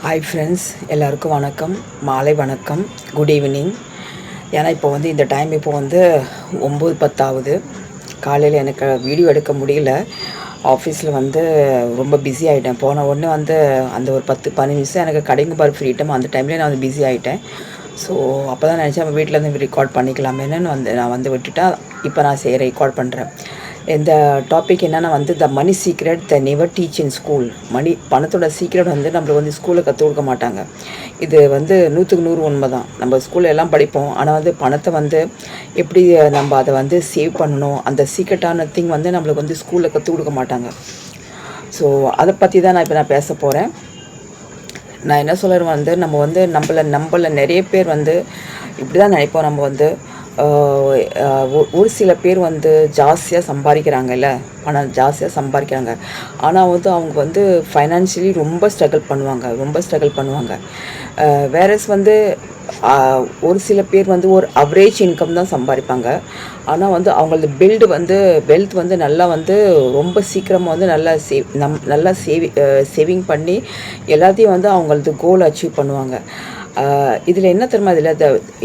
Hi friends, எல்லாருக்கும் வணக்கம், மாலை வணக்கம், குட் ஈவினிங். ஏன்னா இப்போ இந்த டைம் இப்போ 9:10 ஆகுது. காலையில் எனக்கு வீடியோ எடுக்க முடியல. ஆஃபீஸில் ரொம்ப பிஸி ஆகிட்டேன். போன உடனே அந்த ஒரு 10-15 நிமிஷம் எனக்கு கடைங்க பார் ஃப்ரீ டைம். அந்த டைம்லேயே நான் பிஸி ஆகிட்டேன். ஸோ அப்போ தான் நினச்சேன் நம்ம வீட்டிலேருந்து ரெக்கார்ட் பண்ணிக்கலாமேன்னு நான் விட்டுட்டா. இப்போ நான் ரெக்கார்ட் பண்ணுறேன். இந்த டாபிக் என்னென்னா the money secret they never teach in school. பணத்தோட சீக்ரெட் நம்மளுக்கு ஸ்கூலில் கற்றுக் கொடுக்க மாட்டாங்க. இது 100க்கு 100 உண்மை தான். நம்ம ஸ்கூலில் எல்லாம் படிப்போம். ஆனால் பணத்தை எப்படி நம்ம அதை சேவ் பண்ணணும், அந்த சீக்ரெட்டான திங் நம்மளுக்கு ஸ்கூலில் கற்றுக் கொடுக்க மாட்டாங்க. ஸோ அதை பற்றி தான் நான் பேச போகிறேன். நான் என்ன சொல்கிறேன், நம்மள நிறைய பேர் இப்படி தான் நினைப்போம். நம்ம ஒரு சில பேர் ஜாஸ்தியாக சம்பாதிக்கிறாங்கல்ல, பணம் ஜாஸ்தியாக சம்பாதிக்கிறாங்க. ஆனால் அவங்க ஃபைனான்ஷியலி ரொம்ப ஸ்ட்ரகிள் பண்ணுவாங்க. வேறஸ் ஒரு சில பேர் ஒரு அவரேஜ் இன்கம் தான் சம்பாதிப்பாங்க. ஆனால் அவங்களது வெல்த் நல்லா ரொம்ப சீக்கிரமாக நல்லா சேவிங் பண்ணி எல்லாத்தையும் அவங்களது கோல் அச்சீவ் பண்ணுவாங்க. இதில் என்ன தெரியுமா,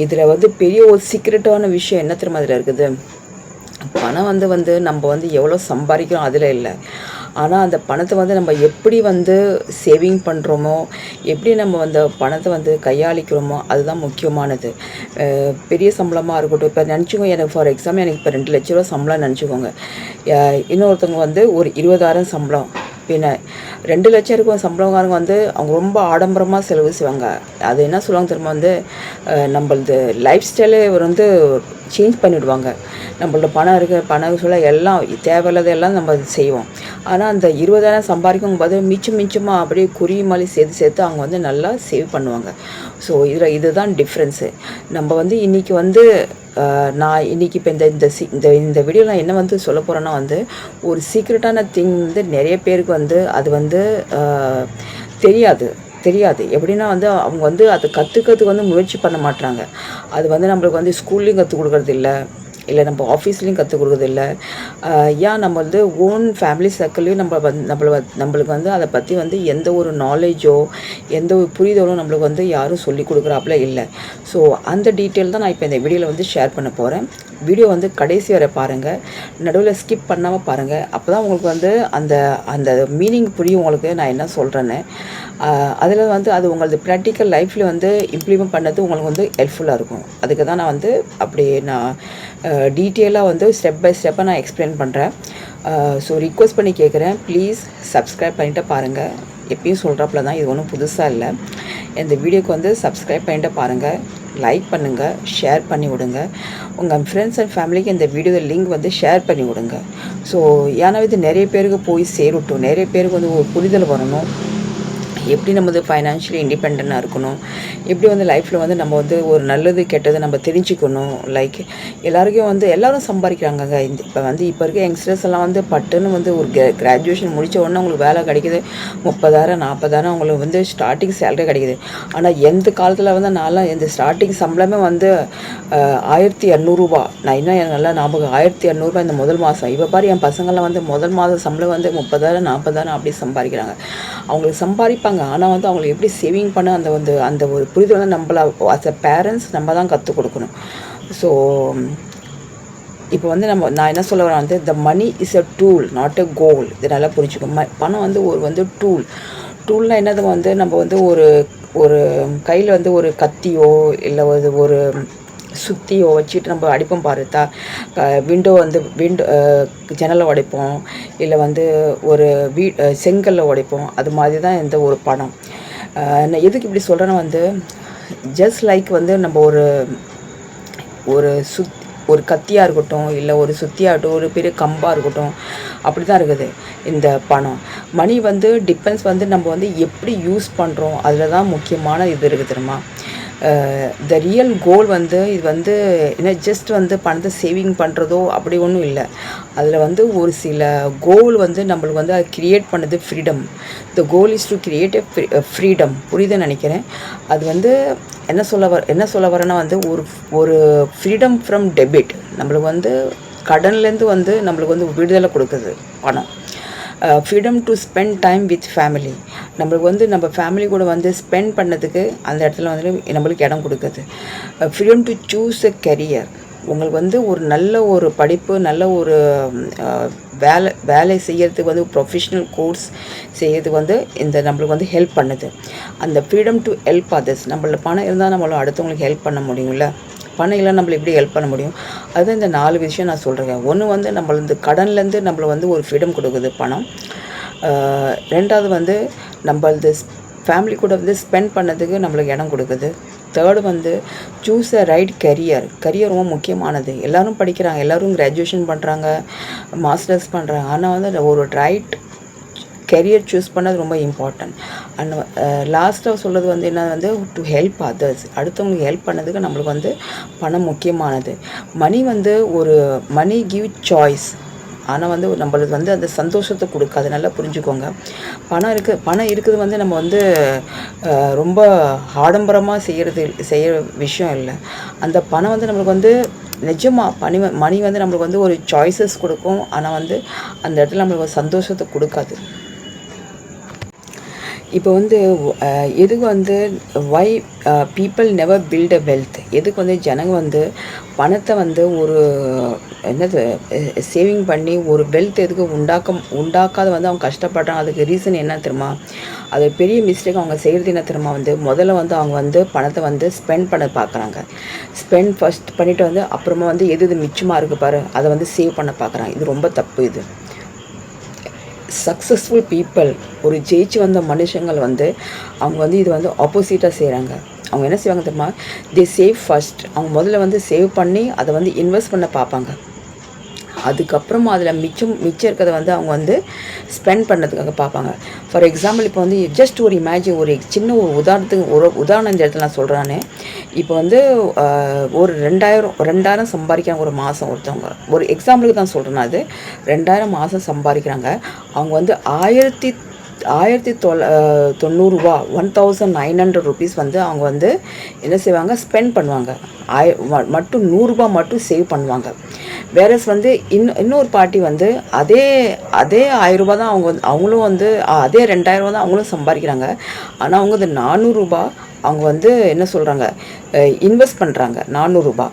இதில் பெரிய ஒரு சீக்ரெட்டான விஷயம் என்ன தெரியுமா இதில் இருக்குது. பணம் நம்ம எவ்வளோ சம்பாதிக்கிறோம் அதில் இல்லை. ஆனால் அந்த பணத்தை நம்ம எப்படி சேவிங் பண்ணுறோமோ, எப்படி நம்ம பணத்தை கையாளிக்கிறோமோ அதுதான் முக்கியமானது. பெரிய சம்பளமாக இருக்கட்டும். இப்போ நினச்சிக்கோங்க, எனக்கு ஃபார் எக்ஸாம்பிள் எனக்கு இப்போ 2 லட்ச ரூபா சம்பளம் நினச்சிக்கோங்க. இன்னொருத்தவங்க ஒரு 20,000 சம்பளம். பின்ன 2 லட்சம் இருக்கும் சம்பளங்காரங்க அவங்க ரொம்ப ஆடம்பரமாக செலவு செய்வாங்க. அது என்ன சொல்லுவாங்க தெரியுமா, நம்மளது லைஃப் ஸ்டைலே சேஞ்ச் பண்ணிவிடுவாங்க. நம்மள்ட்ட பணம் சொல்ல எல்லாம் தேவையில்லாதெல்லாம் நம்ம செய்வோம். ஆனால் அந்த 20,000 சம்பாதிக்கும் போது மிச்சமாக அப்படியே குறி மாதிரி சேர்த்து அவங்க நல்லா சேவ் பண்ணுவாங்க. ஸோ இதுதான் டிஃப்ரென்ஸு. நம்ம இன்றைக்கி நான் இன்றைக்கி இப்போ இந்த வீடியோவில் நான் என்ன சொல்ல போகிறேன்னா, ஒரு சீக்ரெட்டான திங் நிறைய பேருக்கு அது தெரியாது. எப்படின்னா அவங்க அதை கற்றுக்கிறதுக்கு முயற்சி பண்ண மாட்டாங்க. அது நம்மளுக்கு ஸ்கூல்லையும் கற்றுக் கொடுக்குறது இல்லை நம்ம ஆஃபீஸ்லேயும் கற்றுக் கொடுக்குறதில்ல. ஏன் நம்ம ஓன் ஃபேமிலி சர்க்கிள்லேயும் நம்மளுக்கு அதை பற்றி எந்த ஒரு நாலேஜோ எந்த ஒரு புரிதலும் நம்மளுக்கு யாரும் சொல்லி கொடுக்குறாப்புல இல்லை. ஸோ அந்த டீட்டெயில் தான் நான் இப்போ இந்த வீடியோவில் ஷேர் பண்ண போகிறேன். வீடியோ கடைசி வரை பாருங்கள், நடுவில் ஸ்கிப் பண்ணாமல் பாருங்கள். அப்போ தான் உங்களுக்கு அந்த அந்த மீனிங் புரியும் உங்களுக்கு நான் என்ன சொல்கிறேன்னு. அதில் அது உங்களது ப்ராக்டிக்கல் லைஃப்பில் இம்ப்ளிமெண்ட் பண்ணது உங்களுக்கு ஹெல்ப்ஃபுல்லாக இருக்கும். அதுக்கு தான் நான் அப்படி நான் டீட்டெயிலாக ஸ்டெப் பை ஸ்டெப்பாக நான் எக்ஸ்பிளைன் பண்ணுறேன். ஸோ ரிக்வெஸ்ட் பண்ணி கேட்குறேன், ப்ளீஸ் சப்ஸ்கிரைப் பண்ணிட்டு பாருங்கள். எப்பயும் சொல்கிறாப்புல தான், இது ஒன்றும் புதுசாக இல்லை. இந்த வீடியோக்கு சப்ஸ்கிரைப் பண்ணிட்டு பாருங்கள், லைக் பண்ணுங்கள், ஷேர் பண்ணி விடுங்க. உங்கள் ஃப்ரெண்ட்ஸ் அண்ட் ஃபேமிலிக்கு இந்த வீடியோ லிங்க் ஷேர் பண்ணி விடுங்க. ஸோ ஏன்னா இது நிறைய பேருக்கு போய் சேரட்டும், நிறைய பேருக்கு ஒரு புரிதல் வரணும். எப்படி நம்ம ஃபைனான்ஷியலி இண்டிபெண்ட்டாக இருக்கணும், எப்படி லைஃப்பில் நம்ம ஒரு நல்லது கெட்டது நம்ம தெரிஞ்சுக்கணும். லைக் எல்லாருக்கும் எல்லோரும் சம்பாதிக்கிறாங்க. இப்போ இப்போ இருக்க யங்ஸ்டர்ஸ் எல்லாம் பட்டுன்னு ஒரு கிராஜுவேஷன் முடித்த உடனே உங்களுக்கு வேலை கிடைக்கிது. 30,000 40,000 அவங்களுக்கு ஸ்டார்டிங் சேலரி கிடைக்கிது. ஆனால் எந்த காலத்தில் நான்லாம் இந்த ஸ்டார்டிங் சம்பளமே 1,200 ரூபா. நான் இன்னும் எனக்கு நல்லா ஞாபகம், 1,200 ரூபா இந்த முதல் மாதம். இப்போ பாரு என் பசங்கள்லாம் முதல் மாதம் சம்பளம் 30,000 40,000 அப்படி சம்பாதிக்கிறாங்க. அவங்களுக்கு சம்பாதிப்பாங்க. ஆனால் அவங்களுக்கு எப்படி சேவிங் பண்ண அந்த ஒரு புரிதல் நம்மள அஸ் அ பேரண்ட்ஸ் நம்ம தான் கற்றுக் கொடுக்கணும். ஸோ இப்போ நான் என்ன சொல்ல வரேன், the money is a tool, not a goal. இது நல்லா புரிஞ்சுக்கணும். பணம் ஒரு டூல்னால் என்னது, நம்ம ஒரு கையில் ஒரு கத்தியோ இல்லை ஒரு சுத்தியோ வச்சுட்டு நம்ம அடிப்போம் பாருத்தா. விண்டோ ஜன்னலை உடைப்போம், இல்லை ஒரு செங்கல்ல உடைப்போம். அது மாதிரி தான் இந்த ஒரு பணம். நான் எதுக்கு இப்படி சொல்கிறேன்னா, ஜஸ்ட் லைக் நம்ம ஒரு கத்தியாக இருக்கட்டும், இல்லை ஒரு சுத்தியாகட்டும், ஒரு பெரிய கம்பாக இருக்கட்டும், அப்படி தான் இருக்குது இந்த பணம். மணி டிபெண்ட்ஸ் நம்ம எப்படி யூஸ் பண்ணுறோம், அதில் தான் முக்கியமான இது இருக்குது தெரியுமா. த ரியல் கோல் இது என்ன ஜஸ்ட் பணத்தை சேவிங் பண்ணுறதோ அப்படி ஒன்றும் இல்லை. அதில் ஒரு சில கோல் நம்மளுக்கு அதை க்ரியேட் பண்ணது freedom. The goal is to create a freedom. புரியுதுன்னு நினைக்கிறேன். அது என்ன சொல்ல வரேன்னா ஒரு ஃப்ரீடம் ஃப்ரம் டெபிட். நம்மளுக்கு கடன்லேருந்து நம்மளுக்கு விடுதலை கொடுக்குது பணம். Freedom to spend time with family. நம்மளுக்கு வந்து நம்ம ஃபேமிலி கூட வந்து ஸ்பெண்ட் பண்ணதுக்கு அந்த இடத்துல வந்து நம்மளுக்கு இடம் கொடுக்குது. Freedom to choose a career. உங்களுக்கு வந்து ஒரு நல்ல ஒரு படிப்பு, நல்ல ஒரு வேலை செய்யறதுக்கு வந்து ப்ரொஃபஷ்னல் கோர்ஸ் செய்யறதுக்கு வந்து இந்த நம்மளுக்கு வந்து ஹெல்ப் பண்ணுது. அந்த ஃப்ரீடம் டு ஹெல்ப் அதர்ஸ். நம்மள பணம் இருந்தால் நம்மளால் அடுத்தவங்களுக்கு ஹெல்ப் பண்ண முடியும்ல. பணம் இல்லை நம்மளை எப்படி ஹெல்ப் பண்ண முடியும்? அதுதான் இந்த 4 விஷயம் நான் சொல்கிறேன். ஒன்று வந்து நம்மள இந்த கடன்லேருந்து நம்மளை வந்து ஒரு ஃப்ரீடம் கொடுக்குது பணம். ரெண்டாவது வந்து நம்மளது ஃபேமிலி கூட வந்து ஸ்பெண்ட் பண்ணதுக்கு நம்மளுக்கு இடம் கொடுக்குது. தேர்டு வந்து choose a right career. Career ரொம்ப முக்கியமானது. எல்லோரும் படிக்கிறாங்க, எல்லோரும் கிராஜுவேஷன் பண்ணுறாங்க, மாஸ்டர்ஸ் பண்ணுறாங்க. ஆனால் வந்து ஒரு ரைட் கெரியர் சூஸ் பண்ணது ரொம்ப இம்பார்ட்டன்ட். அண்ட் லாஸ்ட்டாக சொல்கிறது வந்து என்ன வந்து டு ஹெல்ப் அதர்ஸ். அடுத்தவங்களுக்கு ஹெல்ப் பண்ணதுக்கு நம்மளுக்கு வந்து பணம் முக்கியமானது. மணி கிவ் சாய்ஸ். ஆனால் வந்து நம்மளுக்கு வந்து அந்த சந்தோஷத்தை கொடுக்காது. நல்லா புரிஞ்சுக்கோங்க. பணம் இருக்குது வந்து நம்ம வந்து ரொம்ப ஆடம்பரமாக செய்கிற விஷயம் இல்லை. அந்த பணம் வந்து நம்மளுக்கு வந்து நிஜமாக மணி வந்து நம்மளுக்கு வந்து ஒரு சாய்ஸஸ் கொடுக்கும். ஆனால் வந்து அந்த இடத்துல நம்மளுக்கு ஒரு சந்தோஷத்தை கொடுக்காது. இப்போ வந்து எதுக்கு வந்து why people never build a wealth. எதுக்கு வந்து ஜனங்க வந்து பணத்தை வந்து ஒரு சேவிங் பண்ணி ஒரு வெல்த் எதுக்கு உண்டாக்காத வந்து அவங்க கஷ்டப்படுறாங்க. அதுக்கு ரீசன் என்ன தெரியுமா? அது பெரிய மிஸ்டேக் அவங்க செய்கிறது என்ன தெரியுமா? வந்து முதல்ல வந்து அவங்க வந்து பணத்தை வந்து ஸ்பெண்ட் பண்ண பார்க்குறாங்க. ஸ்பெண்ட் ஃபஸ்ட் பண்ணிவிட்டு வந்து அப்புறமா வந்து எது மிச்சமாக இருக்குது பாரு அதை வந்து சேவ் பண்ண பார்க்குறாங்க. இது ரொம்ப தப்பு. இது சக்ஸஸ்ஃபுல் பீப்புள், ஒரு ஜெயிச்சு வந்த மனுஷங்கள் வந்து அவங்க வந்து இது வந்து ஆப்போசிட்டாக செய்கிறாங்க. அவங்க என்ன செய்வாங்க தெரியுமா? தே சேவ் ஃபஸ்ட். அவங்க முதல்ல வந்து சேவ் பண்ணி அதை வந்து இன்வெஸ்ட் பண்ண பார்ப்பாங்க. அதுக்கப்புறமா அதில் மிச்சம் இருக்கிறத வந்து அவங்க வந்து ஸ்பெண்ட் பண்ணுறதுக்காக பார்ப்பாங்க. ஃபார் எக்ஸாம்பிள் இப்போ வந்து ஜஸ்ட் ஒரு இமேஜின், ஒரு சின்ன உதாரணம் இந்த இடத்துல நான் சொல்கிறானே. இப்போ வந்து ஒரு 2000 சம்பாதிக்கிறாங்க ஒரு மாதம் ஒருத்தவங்க. ஒரு எக்ஸாம்பிளுக்கு தான் சொல்கிறேன். அது 2000 மாதம் சம்பாதிக்கிறாங்க. அவங்க வந்து 1990 ரூபா 1900 ருபீஸ் வந்து அவங்க வந்து என்ன செய்வாங்க? ஸ்பெண்ட் பண்ணுவாங்க. மட்டும் 100 ரூபா மட்டும் சேவ் பண்ணுவாங்க. வேறஸ் வந்து இன்னொரு பார்ட்டி வந்து அதே 1000 ரூபா தான் அவங்களும் வந்து அதே 2000 ரூபா தான் அவங்களும் சம்பாதிக்கிறாங்க. ஆனால் அவங்க அது 400 ரூபா அவங்க வந்து என்ன சொல்கிறாங்க? இன்வெஸ்ட் பண்ணுறாங்க 400 ரூபா.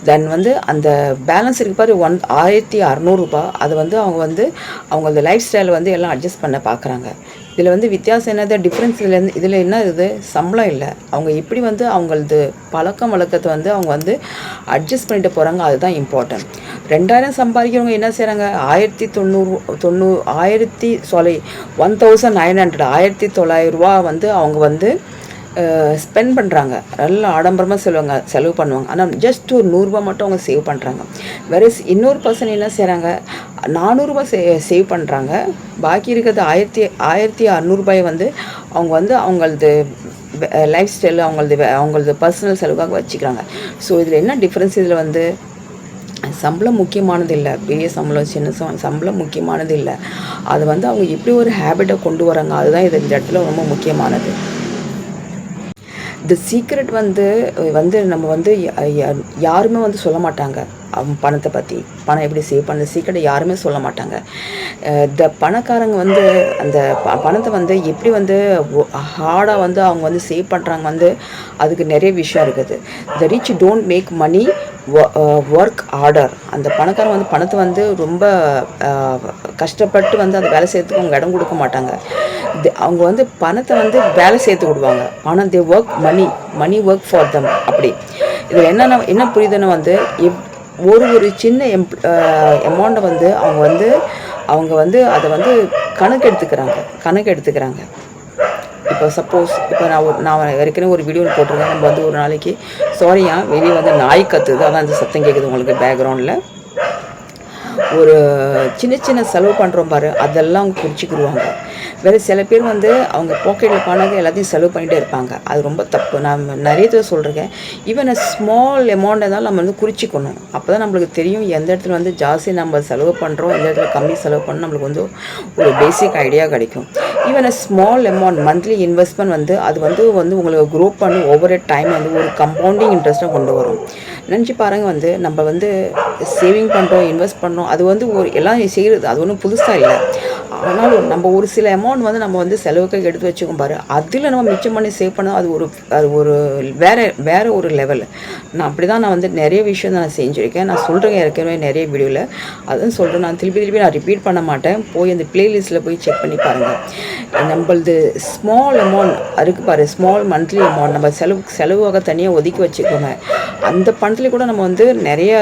தென் வந்து அந்த பேலன்ஸ் இருக்கு பாரு 1600 ரூபா. அது வந்து அவங்க லைஃப் ஸ்டைலை வந்து எல்லாம் அட்ஜஸ்ட் பண்ண பார்க்குறாங்க. இதில் வந்து வித்தியாசம் என்னது? டிஃப்ரென்ஸ் இதில் என்ன இருக்குது? சம்பளம் இல்லை. அவங்க எப்படி வந்து அவங்களது பழக்கம் வழக்கத்தை வந்து அவங்க வந்து அட்ஜஸ்ட் பண்ணிட்டு போகிறாங்க. அதுதான் இம்பார்ட்டன்ட். 2000 சம்பாதிக்கிறவங்க என்ன செய்கிறாங்க? 1900 ரூபா வந்து அவங்க வந்து ஸ்பெண்ட் பண்ணுறாங்க. நல்லா ஆடம்பரமாக செலவு பண்ணுவாங்க. ஆனால் ஜஸ்ட் ஒரு 100 ரூபா மட்டும் அவங்க சேவ் பண்ணுறாங்க. வேறு இன்னொரு பர்சன் என்ன செய்கிறாங்க? 400 ரூபா சேவ் பண்ணுறாங்க. பாக்கி இருக்கிறது 1600 ரூபாயை வந்து அவங்க வந்து அவங்களது லைஃப் ஸ்டைலு அவங்களது பர்சனல் செலவுக்காக வச்சுக்கிறாங்க. ஸோ இதில் என்ன டிஃப்ரென்ஸ்? இதில் வந்து சம்பளம் முக்கியமானது இல்லை. பெரிய சம்பளம் சின்ன சம்பளம் முக்கியமானது இல்லை. அது வந்து அவங்க எப்படி ஒரு ஹேபிட்டை கொண்டு வராங்க, அதுதான் இந்த இடத்துல ரொம்ப முக்கியமானது. த சீக்ரெட் வந்து நம்ம வந்து யாருமே வந்து சொல்ல மாட்டாங்க. பணத்தை பற்றி, பணம் எப்படி சேவ் பண்ண சீக்கிரம் யாருமே சொல்ல மாட்டாங்க. பணக்காரங்க வந்து அந்த பணத்தை வந்து எப்படி வந்து ஹார்டாக வந்து அவங்க வந்து சேவ் பண்ணுறாங்க வந்து அதுக்கு நிறைய விஷயம் இருக்குது. The rich don't make money work harder. அந்த பணக்காரங்க வந்து பணத்தை வந்து ரொம்ப கஷ்டப்பட்டு வந்து அந்த வேலை செய்யறதுக்கு அவங்க இடம் கொடுக்க மாட்டாங்க. அவங்க வந்து பணத்தை வந்து வேலை சேர்த்து விடுவாங்க. ஆனால் they work money work for them. அப்படி இதில் என்ன புரியுதுன்னு வந்து ஒரு சின்ன அமௌண்ட்டை வந்து அவங்க வந்து அதை வந்து கணக்கு எடுத்துக்கிறாங்க. இப்போ சப்போஸ் இப்போ நான் ஏற்கனவே ஒரு வீடியோ போட்டிருக்கேன். நம்ம வந்து ஒரு நாளைக்கு வெளியே வந்து நாய் கத்துது, அதான் அந்த சத்தம் கேட்குது உங்களுக்கு பேக்ரவுண்டில். ஒரு சின்ன செலவு பண்ணுறோம் பாரு, அதெல்லாம் அவங்க குறிச்சிக்கிடுவாங்க. வேறு சில பேர் வந்து அவங்க பாக்கெட்டில் பணம் எல்லாத்தையும் செலவு பண்ணிகிட்டே இருப்பாங்க. அது ரொம்ப தப்பு. நான் நிறைய தடவை சொல்லியிருக்கேன். ஈவன் ஸ்மால் அமௌண்ட் இருந்தாலும் நம்ம வந்து குறிச்சிக்கணும். அப்போ தான் நம்மளுக்கு தெரியும் எந்த இடத்துல வந்து ஜாஸ்தி நம்ம செலவு பண்ணுறோம், எந்த இடத்துல கம்மி செலவு பண்ணணும், நம்மளுக்கு வந்து ஒரு பேசிக் ஐடியா கிடைக்கும். Even small amount monthly investment வந்து அது வந்து உங்களுக்கு க்ரோ பண்ணி ஒவ்வொரு டைம் வந்து ஒரு கம்பவுண்டிங் இன்ட்ரெஸ்ட்டாக கொண்டு வரும். நினச்சி பாருங்கள், வந்து நம்ம வந்து சேவிங் பண்ணுறோம், இன்வெஸ்ட் பண்ணுறோம், அது வந்து ஒரு எல்லாம் செய்கிறது, அது ஒன்றும் புதுசாக இல்லை. ஆனாலும் நம்ம ஒரு சில அமௌண்ட் வந்து நம்ம வந்து செலவுக்கு எடுத்து வச்சுக்கோம் பாரு, அதில் நம்ம மிச்சம் பண்ணி சேவ் பண்ணால் அது ஒரு வேறு ஒரு லெவல். நான் அப்படி தான் நான் வந்து நிறைய விஷயம் நான் செஞ்சுருக்கேன். நான் சொல்கிறேன் ஏற்கனவே நிறைய வீடியோவில், அதுவும் சொல்கிறேன். நான் திருப்பி நான் ரிப்பீட் பண்ண மாட்டேன். போய் அந்த ப்ளேலிஸ்ட்டில் போய் செக் பண்ணி பாருங்கள். நம்மளது ஸ்மால் அமௌண்ட் அதுக்கு பாரு, ஸ்மால் மந்த்லி அமௌண்ட் நம்ம செலவாக தனியாக ஒதுக்கி வச்சுக்கோங்க. அந்த பணத்தில் கூட நம்ம வந்து நிறைய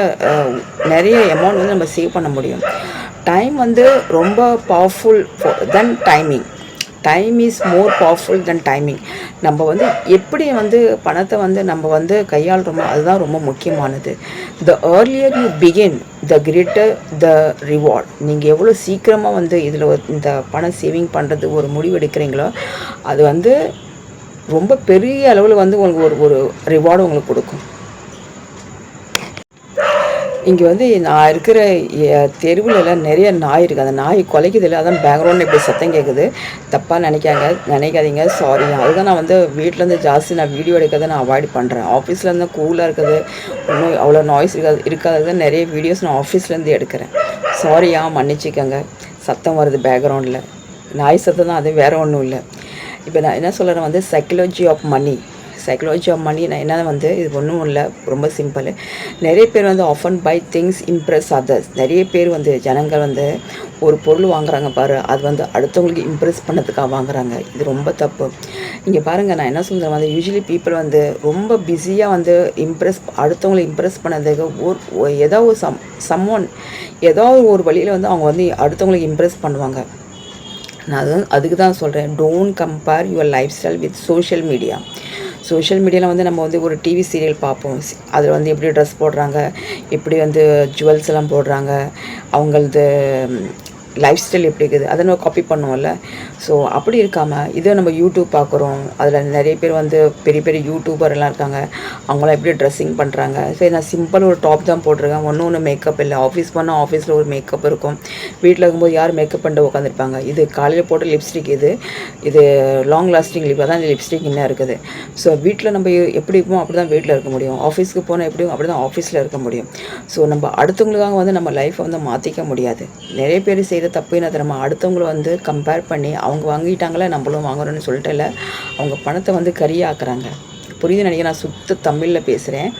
அமௌண்ட் வந்து நம்ம சேவ் பண்ண முடியும். டைம் வந்து ரொம்ப powerful then timing. Time is more powerful then timing. நம்ம வந்து எப்படி வந்து பணத்தை வந்து நம்ம வந்து கையாளுறோமோ அதுதான் ரொம்ப முக்கியமானது. த earlier you begin the greater the reward. நீங்கள் எவ்வளோ சீக்கிரமாக வந்து இதில் இந்த பணம் சேவிங் பண்ணுறது ஒரு முடிவு எடுக்கிறீங்களோ அது வந்து ரொம்ப பெரிய அளவில் வந்து உங்களுக்கு ஒரு ரிவார்டு உங்களுக்கு கொடுக்கும். இங்கே வந்து நான் இருக்கிற தெருவுலலாம் நிறைய நாய் இருக்குது. அந்த நாய் குலைக்குதில்ல, அதான் பேக்ரவுண்டில் இப்படி சத்தம் கேட்குது. தப்பாக நினைக்காதீங்க, சாரி. அதுதான் நான் வந்து வீட்டிலேருந்து ஜாஸ்தி நான் வீடியோ எடுக்கிறத நான் அவாய்ட் பண்ணுறேன். ஆஃபீஸ்லேருந்து கூலாக இருக்குது, இன்னும் அவ்வளோ நாய்ஸ் இருக்காது நிறைய வீடியோஸ் நான் ஆஃபீஸ்லேருந்து எடுக்கிறேன். சாரியா, மன்னிச்சிக்கங்க. சத்தம் வருது பேக்ரவுண்டில், நாய் சத்தம் தான், அது வேறு ஒன்றும் இல்லை. இப்போ நான் என்ன சொல்கிறேன் வந்து சைக்காலஜி ஆஃப் மணி நான் என்ன வந்து இது ஒன்றும் இல்லை, ரொம்ப சிம்பிள். நிறைய பேர் வந்து often buy things impress others. நிறைய பேர் வந்து ஜனங்கள் வந்து ஒரு பொருள் வாங்குறாங்க பாரு, அது வந்து அடுத்தவங்களுக்கு இம்ப்ரெஸ் பண்ணதுக்காக வாங்குறாங்க. இது ரொம்ப தப்பு. இங்கே பாருங்கள், நான் என்ன சொல்கிறேன் வந்து யூஸ்வலி பீப்புள் வந்து ரொம்ப பிஸியாக வந்து அடுத்தவங்களை இம்ப்ரெஸ் பண்ணதுக்கு ஏதோ ஒரு சம்ஒன் ஏதாவது ஒரு வழியில் வந்து அவங்க வந்து அடுத்தவங்களுக்கு இம்ப்ரெஸ் பண்ணுவாங்க. நான் அதுக்கு தான் சொல்கிறேன், don't compare your life style with social media. Social மீடியாவில் வந்து நம்ம வந்து ஒரு டிவி சீரியல் பார்ப்போம். அதில் வந்து எப்படி ட்ரெஸ் போடுறாங்க, எப்படி வந்து ஜுவல்ஸ் எல்லாம் போடுறாங்க, அவங்களது லைஃப் ஸ்டைல் எப்படி இருக்குது, அதை நம்ம காப்பி பண்ணுவோம்ல. ஸோ அப்படி இருக்காமல் இதே நம்ம யூடியூப் பார்க்குறோம், அதில் நிறைய பேர் வந்து பெரிய பெரிய யூடியூபர் எல்லாம் இருக்காங்க, அவங்களாம் எப்படி ட்ரெஸ்ஸிங் பண்ணுறாங்க. சரி, நான் சிம்பிள் ஒரு டாப் தான் போட்டிருக்கேன், ஒன்று மேக்கப் இல்லை. ஆஃபீஸ் போனால் ஆஃபீஸில் ஒரு மேக்கப் இருக்கும், வீட்டில் இருக்கும்போது யார் மேக்கப் பண்ணிட்டு உட்காந்துருப்பாங்க. இது காலையில் போட்ட லிப்ஸ்டிக், இது லாங் லாஸ்டிங் லிப், அதான் இந்த லிப்ஸ்டிக் இன்னும் இருக்குது. ஸோ வீட்டில் நம்ம எப்படி இருப்போம் அப்படி தான் வீட்டில் இருக்க முடியும், ஆஃபீஸ்க்கு போனால் எப்படியும் அப்படி தான் ஆஃபீஸில் இருக்க முடியும். ஸோ நம்ம அடுத்தவங்களுக்காக வந்து நம்ம லைஃப்பை வந்து மாற்றிக்க முடியாது. நிறைய பேர் செய்கிற தப்பு என்ன தெரியுமா, அடுத்தவங்களை வந்து கம்பேர் பண்ணி அவங்க வாங்கிட்டாங்களே நம்மளும் வாங்குறோன்னு சொல்லிட்டு இல்லை, அவங்க பணத்தை வந்து கரியாக்குறாங்க. புரியுது நினைக்கிறேன், நான் சுத்த தமிழில் பேசுகிறேன்.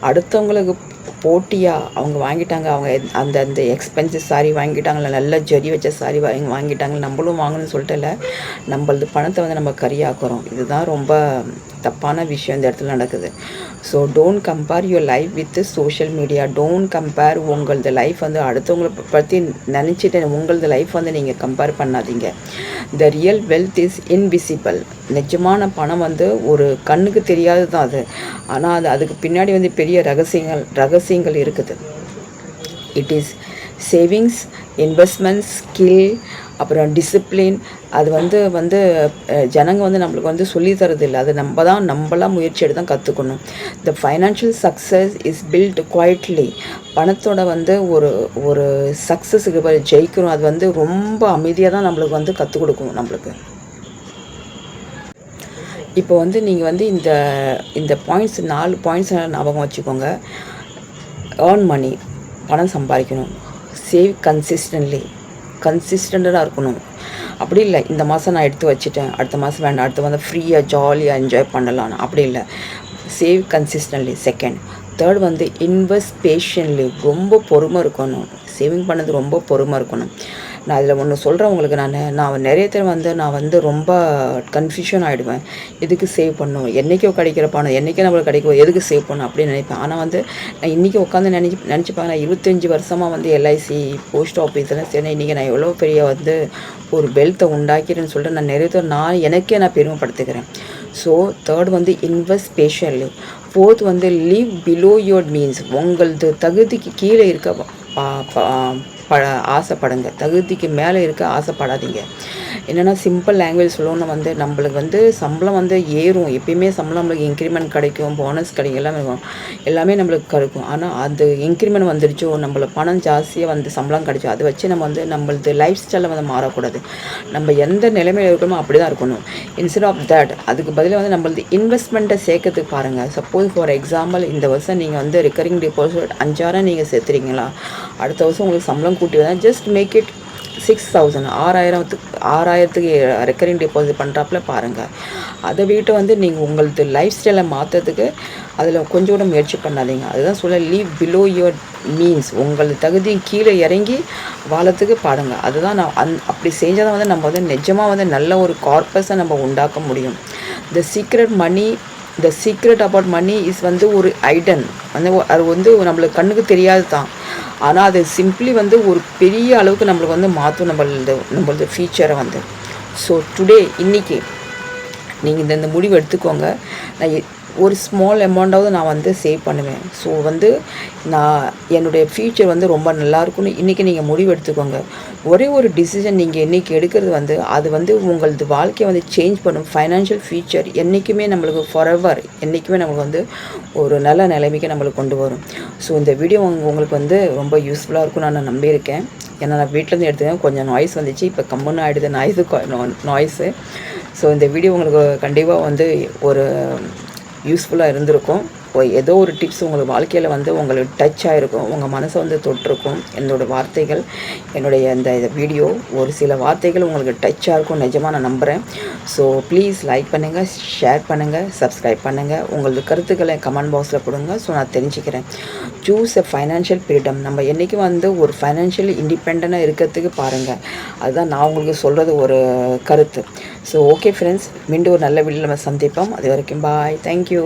அடுத்தவங்களுக்கு போட்டியாக அவங்க வாங்கிட்டாங்க, அவங்க அந்த எக்ஸ்பென்சிவ் சாரீ வாங்கிட்டாங்களே, நல்ல ஜரி வச்ச சாரீ வாங்கிட்டாங்களே, நம்மளும் வாங்கணும்னு சொல்லிட்டு இல்லை, நம்மளது பணத்தை வந்து நம்ம கரியாக்குறோம். இதுதான் ரொம்ப தப்பான விஷயம் இந்த இடத்துல நடக்குது. So don't compare your life with social media. Don't compare உங்களது லைஃப் வந்து அடுத்தவங்களை பற்றி நினச்சிட்டு உங்களது லைஃப் வந்து நீங்கள் கம்பேர் பண்ணாதீங்க. The real wealth is invisible. நிஜமான பணம் வந்து ஒரு கண்ணுக்கு தெரியாது தான் அது, ஆனால் அதுக்கு பின்னாடி வந்து பெரிய ரகசியங்கள் இருக்குது. It is savings, investments, skill, அப்புறம் டிசிப்ளின். அது வந்து ஜனங்க வந்து நம்மளுக்கு வந்து சொல்லி தரது இல்லை, அது நம்மளாம் முயற்சி எடுத்து தான் கற்றுக்கணும். த financial success is built quietly. பணத்தோட வந்து ஒரு சக்ஸஸுக்கு ஜெயிக்கணும், அது வந்து ரொம்ப அமைதியாக தான் நம்மளுக்கு வந்து கற்றுக் கொடுக்கும் நம்மளுக்கு. இப்போ வந்து நீங்கள் வந்து இந்த பாயிண்ட்ஸ் 4 பாயிண்ட்ஸ் ஞாபகம் வச்சுக்கோங்க. ஏர்ன் மணி, பணம் சம்பாதிக்கணும். சேவ் கன்சிஸ்டண்ட்டாக இருக்கணும். அப்படி இல்லை இந்த மாதம் நான் எடுத்து வச்சுட்டேன், அடுத்த மாதம் வேண்டாம், அடுத்த மாதம் ஃப்ரீயாக ஜாலியாக என்ஜாய் பண்ணலாம், அப்படி இல்லை. Save consistently. செகண்ட். தேர்ட் வந்து இன்வெஸ்ட் பேஷன்லி. ரொம்ப பொறுமை இருக்கணும். சேவிங் பண்ணது ரொம்ப பொறுமை இருக்கணும். நான் அதில் ஒன்று சொல்கிறேன் உங்களுக்கு, நான் நிறைய பேர் வந்து நான் வந்து ரொம்ப கன்ஃபியூஷன் ஆகிடுவேன். எதுக்கு சேவ் பண்ணணும், என்றைக்கோ கிடைக்கிற பணம் என்றைக்கே நம்மளுக்கு கிடைக்கும், எதுக்கு சேவ் பண்ணணும் அப்படின்னு நினைப்பேன். ஆனால் வந்து நான் இன்றைக்கி உட்காந்து நினச்சிப்பாங்க, நான் 25 வருஷமாக வந்து எல்ஐசி போஸ்ட் ஆஃபீஸ்லாம் சரி, இன்றைக்கி நான் எவ்வளோ பெரிய வந்து ஒரு வெல்த்தை உண்டாக்கிறேன்னு சொல்லிட்டு நான் நிறைய பேர் எனக்கே பெருமைப்படுத்துக்கிறேன். ஸோ தேர்ட் வந்து இன்வெஸ்ட் பேஷன்லி. ஃபோர்த் வந்து லிவ் பிலோ யோர் மீன்ஸ். உங்களது தகுதிக்கு கீழே இருக்க ஆசைப்படுங்க, தகுதிக்கு மேலே இருக்க ஆசைப்படாதீங்க. என்னென்னா சிம்பிள் லாங்குவேஜ் சொல்லணும்னா வந்து நம்மளுக்கு வந்து சம்பளம் வந்து ஏறும், எப்பயுமே சம்பளம் நம்மளுக்கு இன்க்ரிமெண்ட் கிடைக்கும், போனஸ் கிடைக்கும், எல்லாமே இருக்கும், எல்லாமே நம்மளுக்கு கிடைக்கும். ஆனால் அது இன்க்ரிமெண்ட் வந்துடுச்சோ, நம்மளுக்கு பணம் ஜாஸ்தியாக வந்து சம்பளம் கிடைச்சோ, அதை வச்சு நம்ம வந்து நம்மளது லைஃப் ஸ்டைலில் வந்து மாறக்கூடாது. நம்ம எந்த நிலைமையில் இருக்கணுமோ அப்படி தான் இருக்கணும். இன்ஸ்டெட் ஆஃப் தட் அதுக்கு பதிலாக வந்து நம்மளது இன்வெஸ்ட்மெண்ட்டை சேர்க்கறதுக்கு பாருங்கள். சப்போஸ் ஃபார் எக்ஸாம்பிள் இந்த வருஷம் நீங்கள் வந்து ரெக்கரிங் டெபாசிட் 5000 நீங்கள் சேர்த்துறீங்களா, அடுத்த வருஷம் உங்களுக்கு சம்பளம் கூட்டி வந்தால் ஜஸ்ட் மேக் இட் 6000 6000க்கு ரெக்கரிங் டெபாசிட் பண்ணுறாப்புல பாருங்கள். அதை விட்டு வந்து நீங்கள் உங்களது லைஃப் ஸ்டைலை மாற்றுறதுக்கு அதில் கொஞ்சம் கூட முயற்சி பண்ணாதீங்க. அதுதான் சொல்ல, லீவ் பிலோ யுவர் மீன்ஸ். உங்களது தகுதி கீழே இறங்கி வாழத்துக்கு பாடுங்க. அதுதான் நான் அப்படி செஞ்சால் தான் வந்து நம்ம வந்து நிஜமாக வந்து நல்ல ஒரு கார்பஸை நம்ம உண்டாக்க முடியும். The secret about money is வந்து ஒரு ஐடன் வந்து அது வந்து நம்மளுக்கு கண்ணுக்கு தெரியாது தான். ஆனால் அது சிம்பிளி வந்து ஒரு பெரிய அளவுக்கு நம்மளுக்கு வந்து மாற்றும் நம்மளது ஃபியூச்சரை வந்து. ஸோ டுடே இன்றைக்கி நீங்கள் இந்த முடிவு எடுத்துக்கோங்க. நான் ஒரு ஸ்மால் அமௌண்ட்டாவது நான் வந்து சேவ் பண்ணுவேன். ஸோ வந்து நான் என்னுடைய ஃப்யூச்சர் வந்து ரொம்ப நல்லாயிருக்குன்னு இன்றைக்கி நீங்கள் முடிவு எடுத்துக்கோங்க. ஒரே ஒரு டிசிஷன் நீங்கள் இன்றைக்கி எடுக்கிறது வந்து அது வந்து உங்களது வாழ்க்கையை வந்து சேஞ்ச் பண்ணும். ஃபைனான்ஷியல் ஃபியூச்சர் என்றைக்குமே நம்மளுக்கு ஃபாரெவர் என்றைக்குமே நம்மளுக்கு வந்து ஒரு நல்ல நிலைமைக்கு நம்மளுக்கு கொண்டு வரும். ஸோ இந்த வீடியோ உங்களுக்கு வந்து ரொம்ப யூஸ்ஃபுல்லாக இருக்கும்னு நான் நம்பியிருக்கேன். ஏன்னா நான் வீட்டிலேருந்து எடுத்துக்கேன், கொஞ்சம் நாய்ஸ் வந்துச்சு, இப்போ கம்முன்னு ஆகிடுது நாய்ஸு. ஸோ இந்த வீடியோ உங்களுக்கு கண்டிப்பாக வந்து ஒரு யூஸ்ஃபுல்லாக இருந்திருக்கும். ஏதோ ஒரு டிப்ஸ் உங்களுக்கு வாழ்க்கையில் வந்து உங்களுக்கு டச் ஆகிருக்கும், உங்கள் மனசை வந்து தொட்டிருக்கும். என்னோடய வார்த்தைகள், என்னுடைய இந்த வீடியோ ஒரு சில வார்த்தைகள் உங்களுக்கு டச்சாக இருக்கும், நிஜமாக நான் நம்புகிறேன். ஸோ ப்ளீஸ் லைக் பண்ணுங்கள், ஷேர் பண்ணுங்கள், சப்ஸ்கிரைப் பண்ணுங்கள், உங்களது கருத்துக்களை கமெண்ட் பாக்ஸில் கொடுங்க. ஸோ நான் தெரிஞ்சுக்கிறேன். சூஸ் எ ஃபைனான்ஷியல் ஃப்ரீடம். நம்ம என்றைக்கும் வந்து ஒரு ஃபைனான்ஷியல் இண்டிபெண்ட்டாக இருக்கிறதுக்கு பாருங்கள். அதுதான் நான் உங்களுக்கு சொல்கிறது ஒரு கருத்து. ஸோ ஓகே ஃப்ரெண்ட்ஸ், மீண்டும் ஒரு நல்ல வீடியோவில் நம்ம சந்திப்போம். அது வரைக்கும் பாய், தேங்க்யூ.